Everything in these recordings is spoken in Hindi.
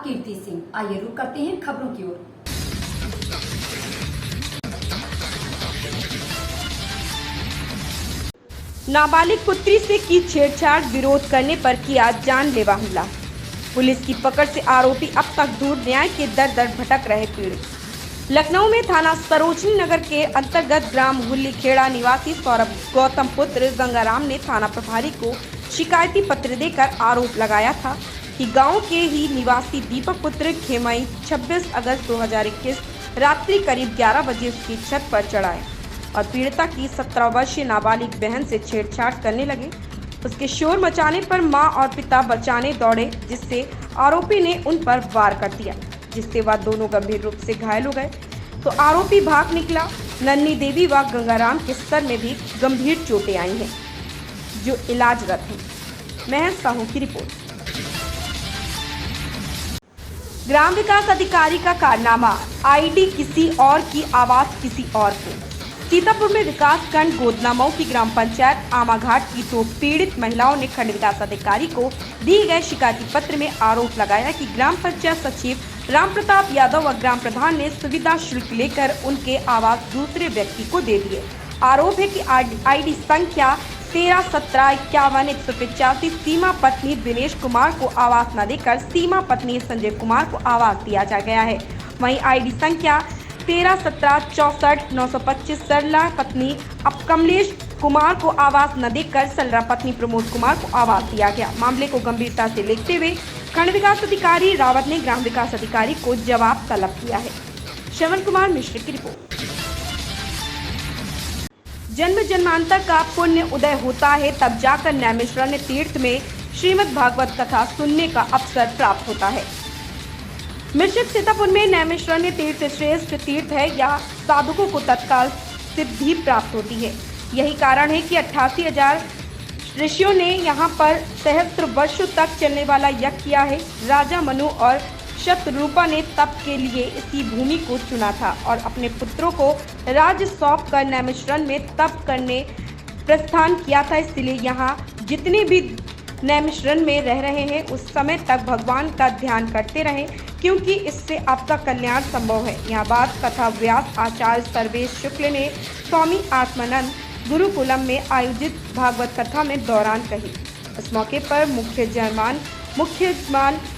कीर्ति सिंह। आइए रुक करते हैं खबरों की ओर। नाबालिग पुत्री से की छेड़छाड़, विरोध करने पर किया जानलेवा हमला। पुलिस की पकड़ से आरोपी अब तक दूर, न्याय के दर दर भटक रहे पीड़ित। लखनऊ में थाना सरोजनी नगर के अंतर्गत ग्राम हुल्ली खेड़ा निवासी सौरभ गौतम पुत्र गंगाराम ने थाना प्रभारी को शिकायती पत्र देकर आरोप लगाया था कि गांव के ही निवासी दीपक पुत्र खेमई 26 अगस्त 2021 रात्रि करीब 11 बजे उसकी छत पर चढ़ाए और पीड़िता की 17 वर्षीय नाबालिग बहन से छेड़छाड़ करने लगे। उसके शोर मचाने पर मां और पिता बचाने दौड़े, जिससे आरोपी ने उन पर वार कर दिया, जिससे वह दोनों गंभीर रूप से घायल हो गए तो आरोपी भाग निकला। नन्ही देवी व गंगाराम के सर में भी गंभीर चोटें आई हैं, जो इलाजरत हैं। महज साहू की रिपोर्ट। ग्राम विकास अधिकारी का कारनामा, आईडी किसी और की, आवाज किसी और को। सीतापुर में विकासखंड गोदनामऊ की ग्राम पंचायत आमाघाट की 2 पीड़ित महिलाओं ने खंड विकास अधिकारी को दिए गए शिकायती पत्र में आरोप लगाया कि ग्राम पंचायत सचिव राम प्रताप यादव व ग्राम प्रधान ने सुविधा शुल्क लेकर उनके आवास दूसरे व्यक्ति को दे दिए। आरोप है कि आईडी संख्या 13175185 सीमा पत्नी दिनेश कुमार को आवास न देकर सीमा पत्नी संजय कुमार को आवास दिया जा गया है। वहीं आईडी संख्या 1317642925 सरला पत्नी कमलेश कुमार को आवास न देकर सरला पत्नी प्रमोद कुमार को आवास दिया गया। मामले को गंभीरता से लेते हुए खंड विकास अधिकारी रावत ने ग्राम विकास अधिकारी को जवाब तलब किया है। श्रवण कुमार मिश्र की रिपोर्ट। जन्म जन्मांतर का पुण्य उदय होता है, तब जाकर नैमिषारण्य तीर्थ में श्रीमद् भागवत कथा सुनने का अवसर प्राप्त होता है। मिश्रित सीतापुर में नैमिषारण्य तीर्थ श्रेष्ठ तीर्थ है, या साधुकों को तत्काल सिद्धि प्राप्त होती है। यही कारण है कि 88,000 ऋषियों ने यहाँ पर सहस्त्र वर्षों तक चलने वाला यज्ञ किया है। राजा मनु और शतरूपा ने तप के लिए इसी भूमि को चुना था और अपने पुत्रों को राज्य सौंप कर नैमिषारण्य में तप करने प्रस्थान किया था। इसलिए यहाँ जितने भी नैमिषारण्य में रह रहे हैं उस समय तक भगवान का ध्यान करते रहें, क्योंकि इससे आपका कल्याण संभव है। यह बात कथा व्यास आचार्य सर्वेश शुक्ल ने स्वामी आत्मानंद गुरुकुलम में आयोजित भागवत कथा में दौरान कही। इस मौके पर मुख्य जजमान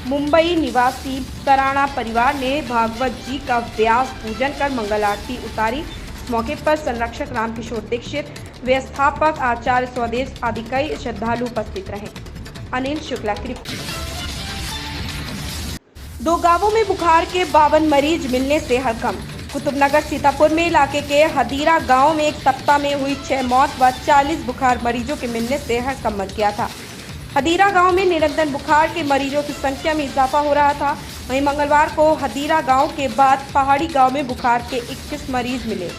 मुंबई निवासी सराणा परिवार ने भागवत जी का व्यास पूजन कर मंगल आरती उतारी। इस मौके पर संरक्षक रामकिशोर दीक्षित, व्यवस्थापक आचार्य स्वदेश आदि कई श्रद्धालु उपस्थित रहे। अनिल शुक्ला की रिपोर्ट। 2 गांवों में बुखार के 52 मरीज मिलने से हड़कंप। कुतुबनगर सीतापुर में इलाके के हदीरा गांव में एक सप्ताह में हुई 6 मौत व 40 बुखार मरीजों के मिलने से हड़कंप मच गया था। हदीरा गांव में निरंतर बुखार के मरीजों की संख्या में इजाफा हो रहा था। वहीं मंगलवार को हदीरा गांव के बाद पहाड़ी गांव में बुखार के 21 मरीज मिले,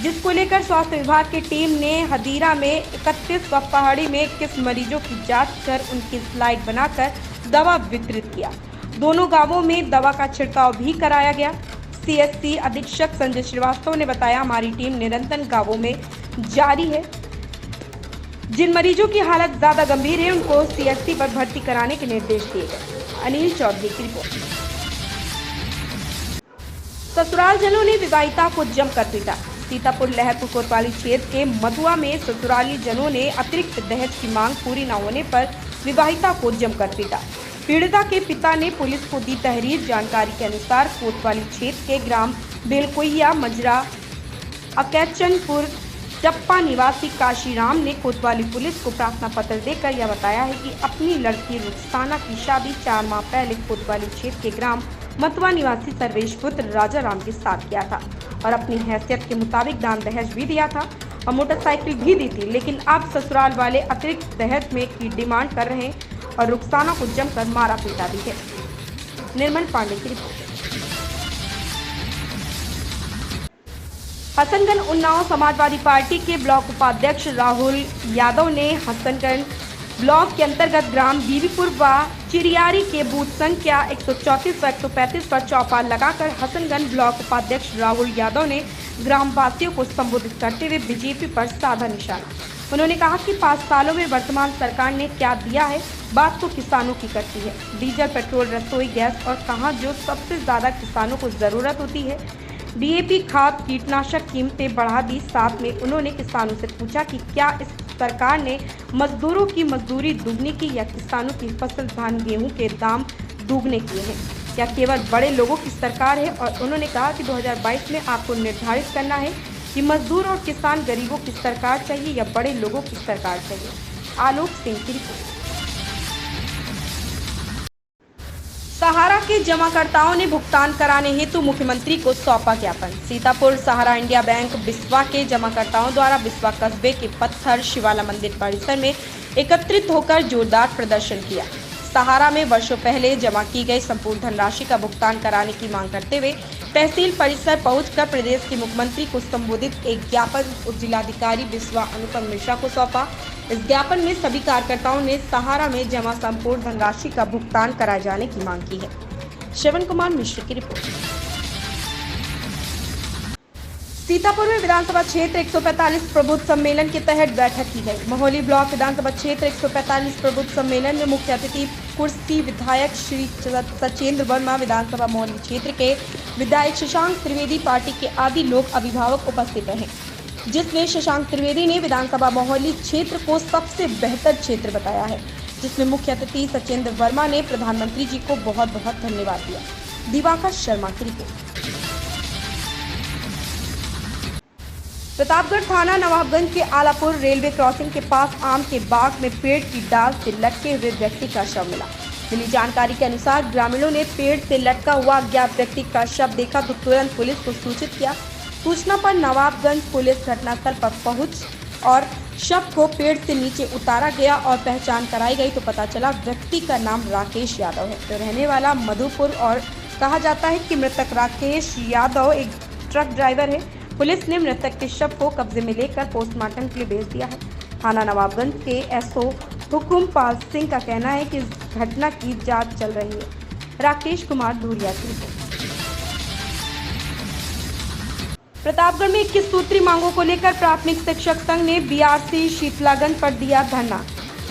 जिसको लेकर स्वास्थ्य विभाग की टीम ने हदीरा में 31 व पहाड़ी में 21 मरीजों की जांच कर उनकी स्लाइड बनाकर दवा वितरित किया। दोनों गांवों में दवा का छिड़काव भी कराया गया। सीएचसी अधीक्षक संजय श्रीवास्तव ने बताया, हमारी टीम निरंतर गांवों में जारी है। जिन मरीजों की हालत ज्यादा गंभीर है उनको सीएचसी पर भर्ती कराने के निर्देश दिए गए। अनिल चौधरी की रिपोर्ट। ससुराल जनों ने विवाहिता को जमकर पीटा। सीतापुर लहरपुर कोतवाली क्षेत्र के मधुआ में ससुराली जनों ने अतिरिक्त दहेज की मांग पूरी न होने पर विवाहिता को जमकर पीटा। पीड़िता के पिता ने पुलिस को दी तहरीर। जानकारी के अनुसार कोतवाली क्षेत्र के ग्राम बेलकोइया मजरा अकैचनपुर चप्पा निवासी काशीराम ने कोतवाली पुलिस को प्रार्थना पत्र देकर यह बताया है कि अपनी लड़की रुखसाना की शादी 4 माह पहले कोतवाली क्षेत्र के ग्राम मतवा निवासी सर्वेश पुत्र राजा राम के साथ किया था और अपनी हैसियत के मुताबिक दान दहेज भी दिया था और मोटरसाइकिल भी दी थी। लेकिन अब ससुराल वाले अतिरिक्त दहेज में की डिमांड कर रहे हैं और रुखसाना को जमकर मारा पीटा भी है। निर्मल पांडे की रिपोर्ट। हसनगंज उन्नाव समाजवादी पार्टी के ब्लॉक उपाध्यक्ष राहुल यादव ने हसनगंज ब्लॉक के अंतर्गत ग्राम बीबीपुर व चिरियारी के बूथ संख्या 134 व 135 पर चौपाल लगाकर हसनगंज ब्लॉक उपाध्यक्ष राहुल यादव ने ग्रामवासियों को संबोधित करते हुए बीजेपी पर साधा निशाना। उन्होंने कहा कि 5 सालों में वर्तमान सरकार ने क्या दिया है, बात तो किसानों की करती है। डीजल, पेट्रोल, रसोई गैस और कहाँ जो सबसे ज्यादा किसानों को जरूरत होती है, डीएपी, खाद, कीटनाशक कीमतें बढ़ा दी। साथ में उन्होंने किसानों से पूछा कि क्या इस सरकार ने मजदूरों की मजदूरी दुगनी की या किसानों की फसल, धान, गेहूं के दाम दुगने किए हैं, क्या केवल बड़े लोगों की सरकार है। और उन्होंने कहा कि 2022 में आपको निर्धारित करना है कि मजदूर और किसान, गरीबों की सरकार चाहिए या बड़े लोगों की सरकार चाहिए। आलोक सिंह की रिपोर्ट। सहारा के जमाकर्ताओं ने भुगतान कराने हेतु मुख्यमंत्री को सौंपा ज्ञापन। सीतापुर सहारा इंडिया बैंक बिस्वा के जमाकर्ताओं द्वारा बिस्वा कस्बे के पत्थर शिवाला मंदिर परिसर में एकत्रित होकर जोरदार प्रदर्शन किया। सहारा में वर्षों पहले जमा की गई संपूर्ण धनराशि का भुगतान कराने की मांग करते हुए तहसील परिसर पहुंचकर प्रदेश के मुख्यमंत्री को संबोधित एक ज्ञापन उप जिलाधिकारी बिस्वा अनुपम मिश्रा को सौंपा। इस ज्ञापन में सभी कार्यकर्ताओं ने सहारा में जमा संपूर्ण धनराशि का भुगतान कराए जाने की मांग की है। श्रवण कुमार मिश्र की रिपोर्ट। सीतापुर में विधानसभा क्षेत्र 145 प्रबुद्ध सम्मेलन के तहत बैठक की गई। मोहली ब्लॉक विधानसभा क्षेत्र 145 प्रबुद्ध सम्मेलन में मुख्य अतिथि कुर्सी विधायक श्री सचेंद्र वर्मा, विधानसभा मोहली क्षेत्र के विधायक शशांक त्रिवेदी, पार्टी के आदि लोग अभिभावक उपस्थित रहे, जिसमें शशांक त्रिवेदी ने विधानसभा मोहली क्षेत्र को सबसे बेहतर क्षेत्र बताया है, जिसमें मुख्य अतिथि सचेंद्र वर्मा ने प्रधानमंत्री जी को बहुत बहुत धन्यवाद दिया। दिवाकर शर्मा की रिपोर्ट। प्रतापगढ़ थाना नवाबगंज के आलापुर रेलवे क्रॉसिंग के पास आम के बाग में पेड़ की डाल से लटके हुए व्यक्ति का शव मिला। मिली जानकारी के अनुसार ग्रामीणों ने पेड़ से लटका हुआ अज्ञात व्यक्ति का शव देखा तो तुरंत पुलिस को सूचित किया। सूचना पर नवाबगंज पुलिस घटनास्थल पर पहुंच और शव को पेड़ से नीचे उतारा गया और पहचान कराई गई तो पता चला व्यक्ति का नाम राकेश यादव है, जो रहने वाला मधुपुर और कहा जाता है कि मृतक राकेश यादव एक ट्रक ड्राइवर है। पुलिस ने मृतक के शव को कब्जे में लेकर पोस्टमार्टम के लिए भेज दिया है। थाना नवाबगंज के एसओ हुकुमपाल सिंह का कहना है कि इस घटना की जांच चल रही है। राकेश कुमार धूरिया की रिपोर्ट। प्रतापगढ़ में 21 सूत्री मांगों को लेकर प्राथमिक शिक्षक संघ ने बीआरसी शीतलागंज पर दिया धरना,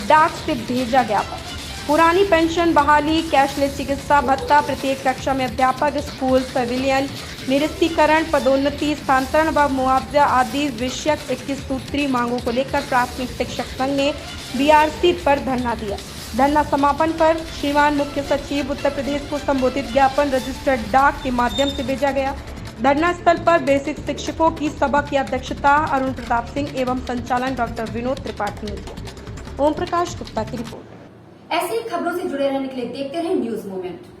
डाक से भेजा ज्ञापन। पुरानी पेंशन बहाली, कैशलेस चिकित्सा भत्ता, प्रत्येक कक्षा में अध्यापक, स्कूल पवेलियन, निरस्तीकरण, पदोन्नति, स्थानांतरण व मुआवजा आदि विषयक 21 सूत्री मांगों को लेकर प्राथमिक शिक्षक संघ ने बीआरसी पर धरना दिया। धरना समापन पर श्रीमान मुख्य सचिव उत्तर प्रदेश को संबोधित ज्ञापन रजिस्टर्ड डाक के माध्यम से भेजा गया। धरना स्थल पर बेसिक शिक्षकों की सभा की अध्यक्षता अरुण प्रताप सिंह एवं संचालन डॉक्टर विनोद त्रिपाठी ने किया। ओम प्रकाश गुप्ता की रिपोर्ट। ऐसी खबरों से जुड़े रहने के लिए देखते रहें न्यूज मोमेंट।